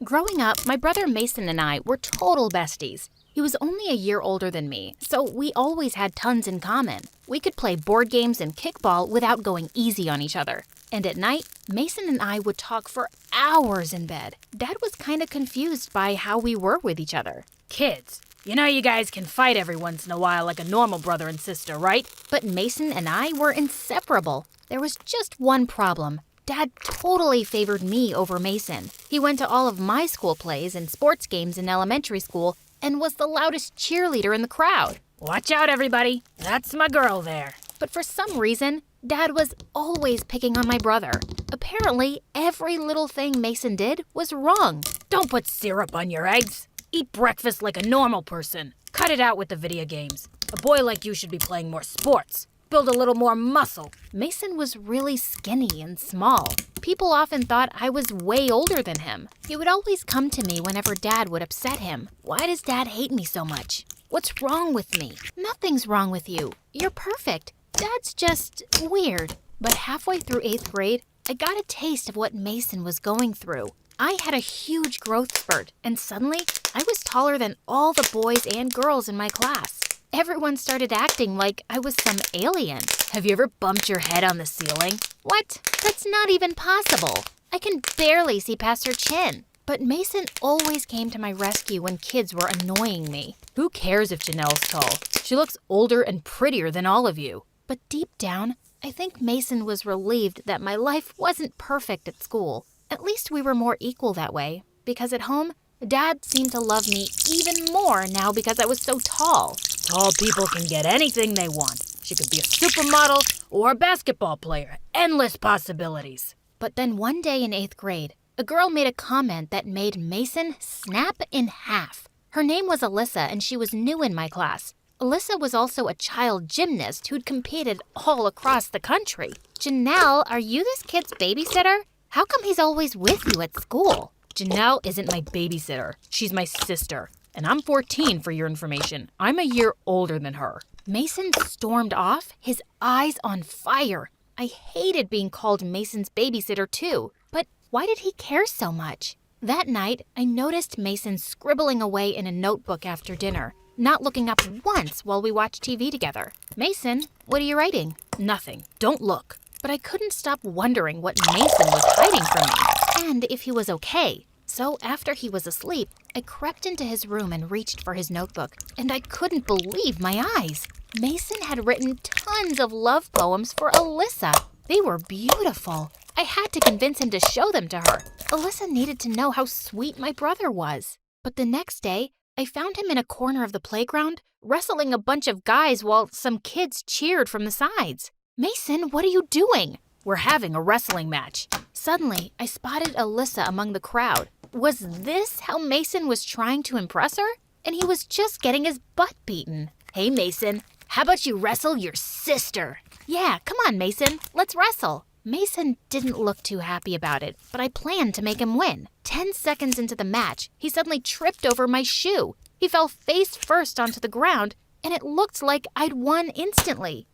Growing up, my brother Mason and I were total besties. He was only a year older than me, so we always had tons in common. We could play board games and kickball without going easy on each other. And at night, Mason and I would talk for hours in bed. Dad was kind of confused by how we were with each other. Kids, you know you guys can fight every once in a while like a normal brother and sister, right? But Mason and I were inseparable. There was just one problem. Dad totally favored me over Mason. He went to all of my school plays and sports games in elementary school and was the loudest cheerleader in the crowd. Watch out, everybody. That's my girl there. But for some reason, Dad was always picking on my brother. Apparently, every little thing Mason did was wrong. Don't put syrup on your eggs. Eat breakfast like a normal person. Cut it out with the video games. A boy like you should be playing more sports. Build a little more muscle. Mason was really skinny and small. People often thought I was way older than him. He would always come to me whenever Dad would upset him. Why does Dad hate me so much? What's wrong with me? Nothing's wrong with you. You're perfect. Dad's just weird. But halfway through 8th grade, I got a taste of what Mason was going through. I had a huge growth spurt, and suddenly I was taller than all the boys and girls in my class. Everyone started acting like I was some alien. Have you ever bumped your head on the ceiling? What? That's not even possible. I can barely see past her chin. But Mason always came to my rescue when kids were annoying me. Who cares if Janelle's tall? She looks older and prettier than all of you. But deep down, I think Mason was relieved that my life wasn't perfect at school. At least we were more equal that way. Because at home, Dad seemed to love me even more now because I was so tall. Tall people can get anything they want. She could be a supermodel or a basketball player. Endless possibilities. But then one day in 8th grade, a girl made a comment that made Mason snap in half. Her name was Alyssa, and she was new in my class. Alyssa was also a child gymnast who'd competed all across the country. Janelle, are you this kid's babysitter? How come he's always with you at school? Janelle isn't my babysitter. She's my sister. And I'm 14 for your information. I'm a year older than her. Mason stormed off, his eyes on fire. I hated being called Mason's babysitter too, but why did he care so much? That night, I noticed Mason scribbling away in a notebook after dinner, not looking up once while we watched TV together. Mason, what are you writing? Nothing. Don't look. But I couldn't stop wondering what Mason was hiding from me, and if he was okay. So after he was asleep, I crept into his room and reached for his notebook, and I couldn't believe my eyes. Mason had written tons of love poems for Alyssa. They were beautiful. I had to convince him to show them to her. Alyssa needed to know how sweet my brother was. But the next day, I found him in a corner of the playground, wrestling a bunch of guys while some kids cheered from the sides. Mason, what are you doing? We're having a wrestling match. Suddenly, I spotted Alyssa among the crowd. Was this how Mason was trying to impress her? And he was just getting his butt beaten. Hey, Mason, how about you wrestle your sister? Yeah, come on, Mason. Let's wrestle. Mason didn't look too happy about it, but I planned to make him win. 10 seconds into the match, he suddenly tripped over my shoe. He fell face first onto the ground, and it looked like I'd won instantly.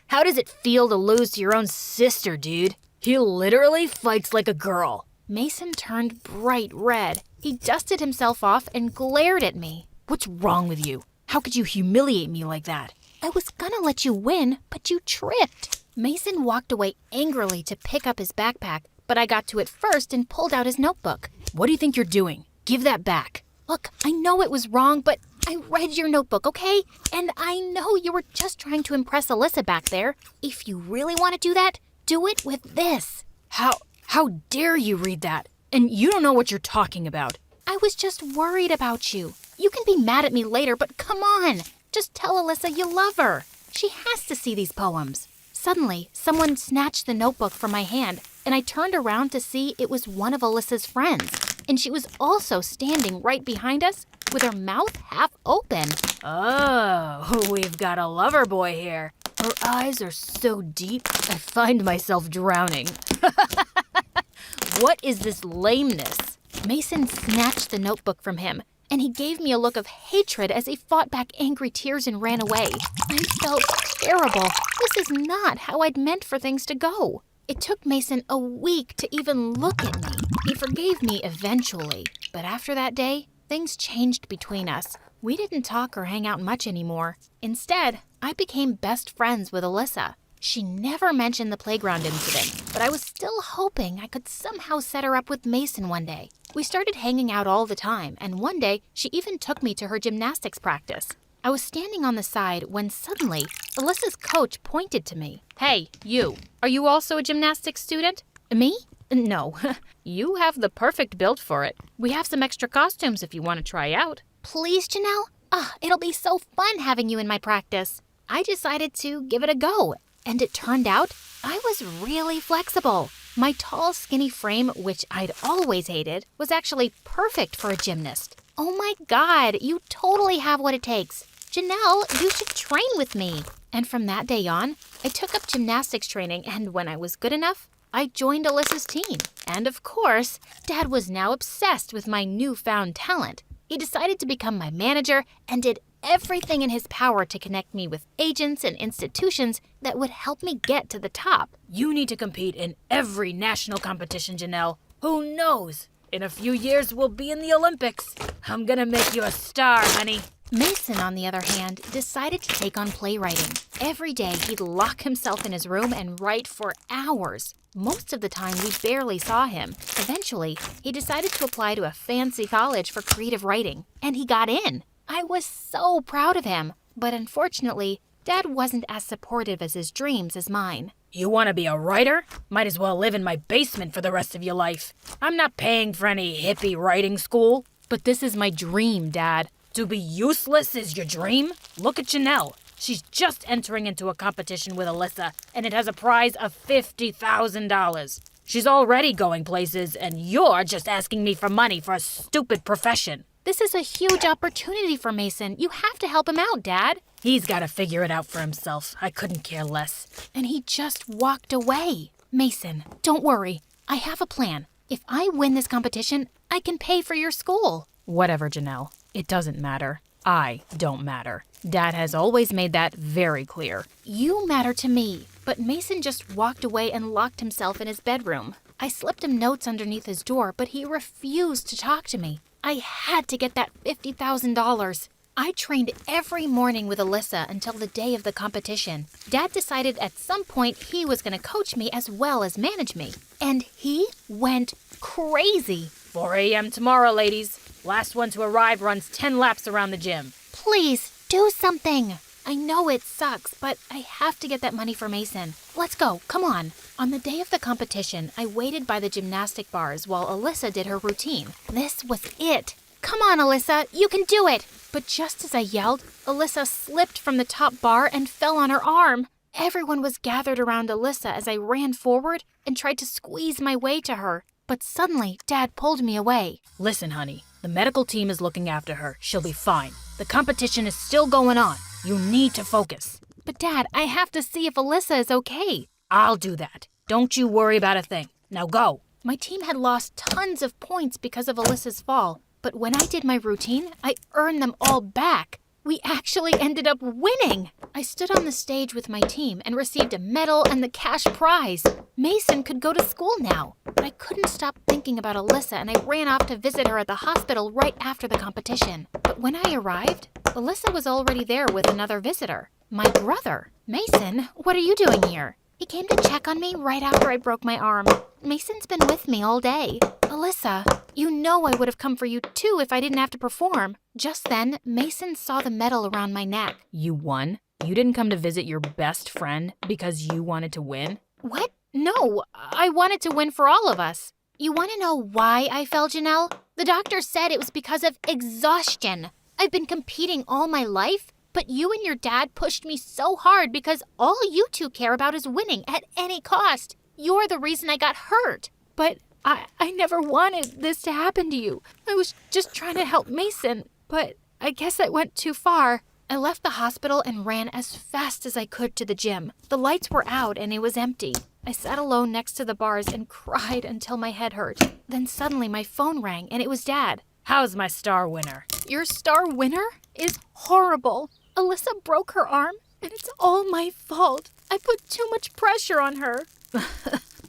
How does it feel to lose to your own sister, dude? He literally fights like a girl. Mason turned bright red. He dusted himself off and glared at me. What's wrong with you? How could you humiliate me like that? I was gonna let you win, but you tripped. Mason walked away angrily to pick up his backpack, but I got to it first and pulled out his notebook. What do you think you're doing? Give that back. Look, I know it was wrong, but I read your notebook, okay? And I know you were just trying to impress Alyssa back there. If you really want to do that, do it with this. How dare you read that? And you don't know what you're talking about. I was just worried about you. You can be mad at me later, but come on. Just tell Alyssa you love her. She has to see these poems. Suddenly, someone snatched the notebook from my hand, and I turned around to see it was one of Alyssa's friends. And she was also standing right behind us with her mouth half open. Oh, we've got a lover boy here. Her eyes are so deep, I find myself drowning. What is this lameness? Mason snatched the notebook from him, and he gave me a look of hatred as he fought back angry tears and ran away. I felt terrible. This is not how I'd meant for things to go. It took Mason a week to even look at me. He forgave me eventually, but after that day, things changed between us. We didn't talk or hang out much anymore. Instead, I became best friends with Alyssa. She never mentioned the playground incident, but I was still hoping I could somehow set her up with Mason one day. We started hanging out all the time, and one day she even took me to her gymnastics practice. I was standing on the side when suddenly Alyssa's coach pointed to me. Hey, you. Are you also a gymnastics student? Me? No. You have the perfect build for it. We have some extra costumes if you want to try out. Please, Janelle? It'll be so fun having you in my practice. I decided to give it a go, and it turned out I was really flexible. My tall, skinny frame, which I'd always hated, was actually perfect for a gymnast. Oh my God, you totally have what it takes. Janelle, you should train with me. And from that day on, I took up gymnastics training, and when I was good enough, I joined Alyssa's team. And of course, Dad was now obsessed with my newfound talent. He decided to become my manager and did everything in his power to connect me with agents and institutions that would help me get to the top. You need to compete in every national competition, Janelle. Who knows? In a few years, we'll be in the Olympics. I'm gonna make you a star, honey. Mason, on the other hand, decided to take on playwriting. Every day, he'd lock himself in his room and write for hours. Most of the time, we barely saw him. Eventually, he decided to apply to a fancy college for creative writing, and he got in. I was so proud of him, but unfortunately, Dad wasn't as supportive as his dreams as mine. You want to be a writer? Might as well live in my basement for the rest of your life. I'm not paying for any hippie writing school. But this is my dream, Dad. To be useless is your dream? Look at Janelle. She's just entering into a competition with Alyssa, and it has a prize of $50,000. She's already going places, and you're just asking me for money for a stupid profession. This is a huge opportunity for Mason. You have to help him out, Dad. He's got to figure it out for himself. I couldn't care less. And he just walked away. Mason, don't worry. I have a plan. If I win this competition, I can pay for your school. Whatever, Janelle. It doesn't matter. I don't matter. Dad has always made that very clear. You matter to me. But Mason just walked away and locked himself in his bedroom. I slipped him notes underneath his door, but he refused to talk to me. I had to get that $50,000. I trained every morning with Alyssa until the day of the competition. Dad decided at some point he was going to coach me as well as manage me. And he went crazy. 4 a.m. tomorrow, ladies. Last one to arrive runs 10 laps around the gym. Please, do something. I know it sucks, but I have to get that money for Mason. Let's go, come on. On the day of the competition, I waited by the gymnastic bars while Alyssa did her routine. This was it. Come on, Alyssa, you can do it. But just as I yelled, Alyssa slipped from the top bar and fell on her arm. Everyone was gathered around Alyssa as I ran forward and tried to squeeze my way to her. But suddenly, Dad pulled me away. Listen, honey, the medical team is looking after her. She'll be fine. The competition is still going on. You need to focus. But Dad, I have to see if Alyssa is okay. I'll do that. Don't you worry about a thing. Now go. My team had lost tons of points because of Alyssa's fall. But when I did my routine, I earned them all back. We actually ended up winning. I stood on the stage with my team and received a medal and the cash prize. Mason could go to school now. But I couldn't stop thinking about Alyssa, and I ran off to visit her at the hospital right after the competition. But when I arrived, Alyssa was already there with another visitor. My brother. Mason, what are you doing here? He came to check on me right after I broke my arm. Mason's been with me all day. Alyssa, you know I would have come for you too if I didn't have to perform. Just then, Mason saw the medal around my neck. You won? You didn't come to visit your best friend because you wanted to win? What? No, I wanted to win for all of us. You want to know why I fell, Janelle? The doctor said it was because of exhaustion. I've been competing all my life, but you and your dad pushed me so hard because all you two care about is winning at any cost. You're the reason I got hurt. But I never wanted this to happen to you. I was just trying to help Mason, but I guess I went too far. I left the hospital and ran as fast as I could to the gym. The lights were out and it was empty. I sat alone next to the bars and cried until my head hurt. Then suddenly my phone rang and it was Dad. How's my star winner? Your star winner is horrible. Alyssa broke her arm and it's all my fault. I put too much pressure on her.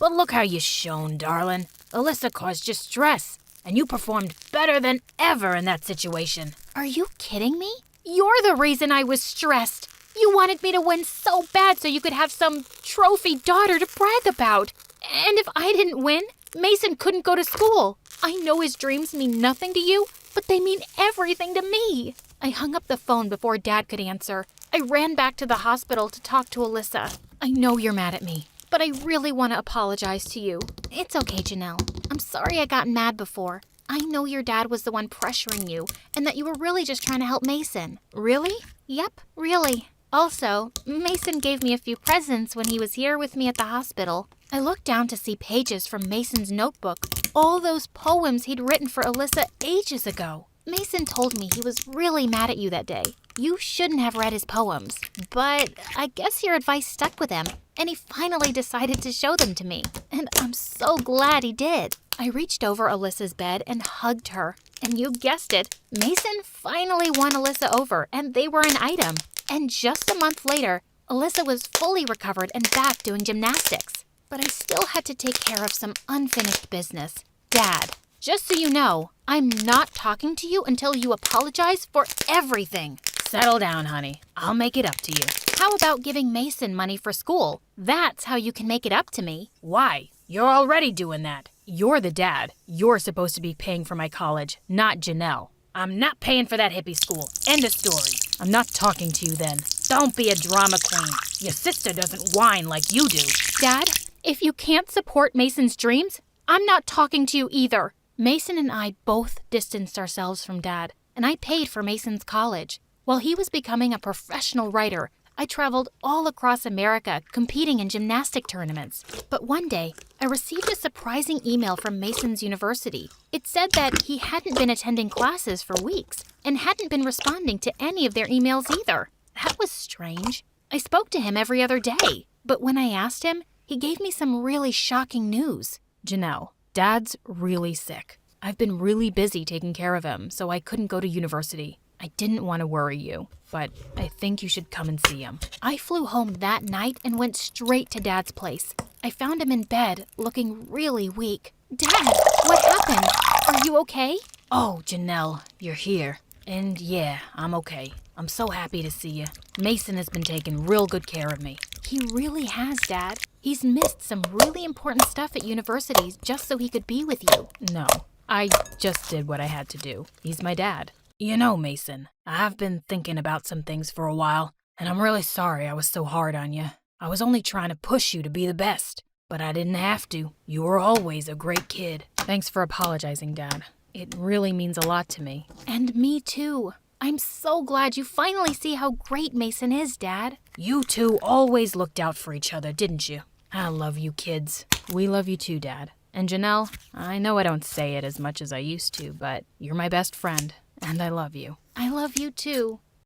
But look how you shone, darling. Alyssa caused you stress, and you performed better than ever in that situation. Are you kidding me? You're the reason I was stressed. You wanted me to win so bad so you could have some trophy daughter to brag about. And if I didn't win, Mason couldn't go to school. I know his dreams mean nothing to you, but they mean everything to me. I hung up the phone before Dad could answer. I ran back to the hospital to talk to Alyssa. I know you're mad at me, but I really want to apologize to you. It's okay, Janelle. I'm sorry I got mad before. I know your dad was the one pressuring you, and that you were really just trying to help Mason. Really? Yep, really. Also, Mason gave me a few presents when he was here with me at the hospital. I looked down to see pages from Mason's notebook, all those poems he'd written for Alyssa ages ago. Mason told me he was really mad at you that day. You shouldn't have read his poems, but I guess your advice stuck with him, and he finally decided to show them to me. And I'm so glad he did. I reached over Alyssa's bed and hugged her. And you guessed it, Mason finally won Alyssa over, and they were an item. And just a month later, Alyssa was fully recovered and back doing gymnastics. But I still had to take care of some unfinished business. Dad, just so you know, I'm not talking to you until you apologize for everything. Settle down, honey. I'll make it up to you. How about giving Mason money for school? That's how you can make it up to me. Why? You're already doing that. You're the dad. You're supposed to be paying for my college, not Janelle. I'm not paying for that hippie school. End of story. I'm not talking to you then. Don't be a drama queen. Your sister doesn't whine like you do. Dad, if you can't support Mason's dreams, I'm not talking to you either. Mason and I both distanced ourselves from Dad, and I paid for Mason's college. While he was becoming a professional writer, I traveled all across America competing in gymnastic tournaments. But one day, I received a surprising email from Mason's university. It said that he hadn't been attending classes for weeks and hadn't been responding to any of their emails either. That was strange. I spoke to him every other day, but when I asked him, he gave me some really shocking news. Janelle, Dad's really sick. I've been really busy taking care of him, so I couldn't go to university. I didn't want to worry you, but I think you should come and see him. I flew home that night and went straight to Dad's place. I found him in bed, looking really weak. Dad, what happened? Are you okay? Oh, Janelle, you're here. And yeah, I'm okay. I'm so happy to see you. Mason has been taking real good care of me. He really has, Dad. He's missed some really important stuff at universities just so he could be with you. No, I just did what I had to do. He's my dad. You know, Mason, I've been thinking about some things for a while, and I'm really sorry I was so hard on you. I was only trying to push you to be the best, but I didn't have to. You were always a great kid. Thanks for apologizing, Dad. It really means a lot to me. And me too. I'm so glad you finally see how great Mason is, Dad. You two always looked out for each other, didn't you? I love you kids. We love you too, Dad. And Janelle, I know I don't say it as much as I used to, but you're my best friend. And I love you. I love you too.